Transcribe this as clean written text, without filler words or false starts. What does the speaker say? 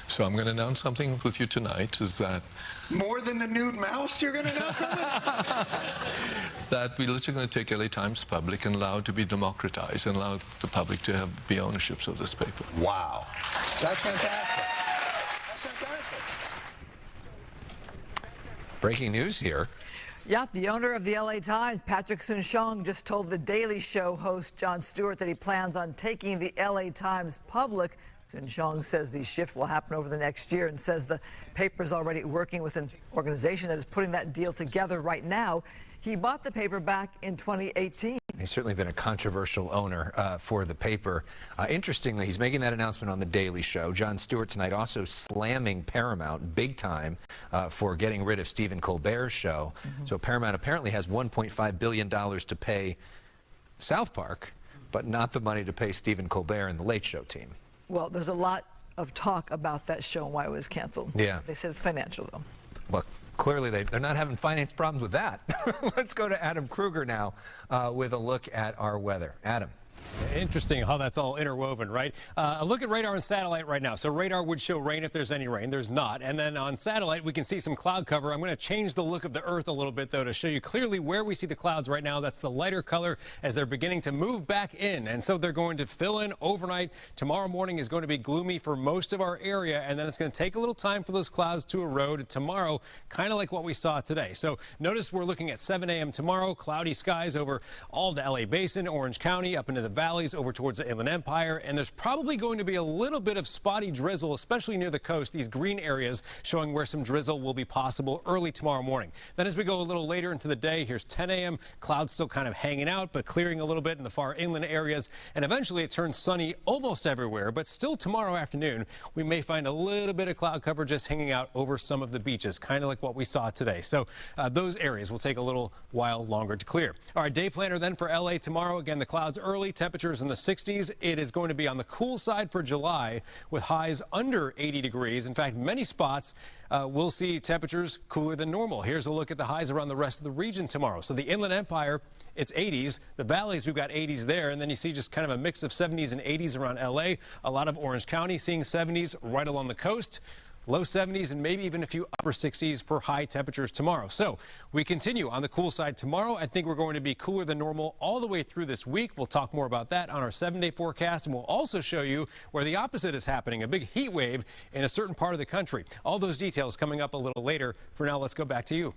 So I'm going to announce something with you tonight, is that... More than the nude mouse you're going to announce something? that we're literally going to take LA Times public and allow it to be democratized and allow the public to have the ownerships of this paper. Wow. That's fantastic. That's fantastic. Breaking news here. Yeah, the owner of the LA Times, Patrick Soon-Shiong, just told The Daily Show host Jon Stewart that he plans on taking the LA Times public. Soon-Shiong says the shift will happen over the next year and says the paper is already working with an organization that is putting that deal together right now. He bought the paper back in 2018. He's certainly been a controversial owner for the paper. Interestingly, he's making that announcement on The Daily Show. Jon Stewart tonight also slamming Paramount big time for getting rid of Stephen Colbert's show. So Paramount apparently has $1.5 billion to pay South Park, but not the money to pay Stephen Colbert and the Late Show team. Well, there's a lot of talk about that show and why it was canceled. Yeah. They said it's financial, though. Well, clearly they're not having finance problems with that. Let's go to Adam Kruger now with a look at our weather. Adam. Interesting how that's all interwoven, right? A look at radar and satellite right now. So radar would show rain if there's any rain. There's not. And then on satellite, we can see some cloud cover. I'm going to change the look of the Earth a little bit, though, to show you clearly where we see the clouds right now. That's the lighter color as they're beginning to move back in. And so they're going to fill in overnight. Tomorrow morning is going to be gloomy for most of our area. And then it's going to take a little time for those clouds to erode. Tomorrow, kind of like what we saw today. So notice we're looking at 7 a.m. tomorrow. Cloudy skies over all the LA Basin, Orange County, up into the valleys, over towards the Inland Empire, and there's probably going to be a little bit of spotty drizzle, especially near the coast. These green areas showing where some drizzle will be possible early tomorrow morning. Then as we go a little later into the day, here's 10 a.m. Clouds still kind of hanging out, but clearing a little bit in the far inland areas, and eventually it turns sunny almost everywhere. But still tomorrow afternoon, we may find a little bit of cloud cover just hanging out over some of the beaches, kind of like what we saw today. So those areas will take a little while longer to clear. All right, day planner then for LA tomorrow. Again, the clouds early, temperatures in the 60s. It is going to be on the cool side for July with highs under 80 degrees. In fact, many spots will see temperatures cooler than normal. Here's a look at the highs around the rest of the region tomorrow. So the Inland Empire, it's 80s. The valleys, we've got 80s there. And then you see just kind of a mix of 70s and 80s around LA. A lot of Orange County seeing 70s right along the coast. Low 70s and maybe even a few upper 60s for high temperatures tomorrow. So we continue on the cool side tomorrow. I think we're going to be cooler than normal all the way through this week. We'll talk more about that on our 7-day forecast, and we'll also show you where the opposite is happening, a big heat wave in a certain part of the country. All those details coming up a little later. For now, let's go back to you.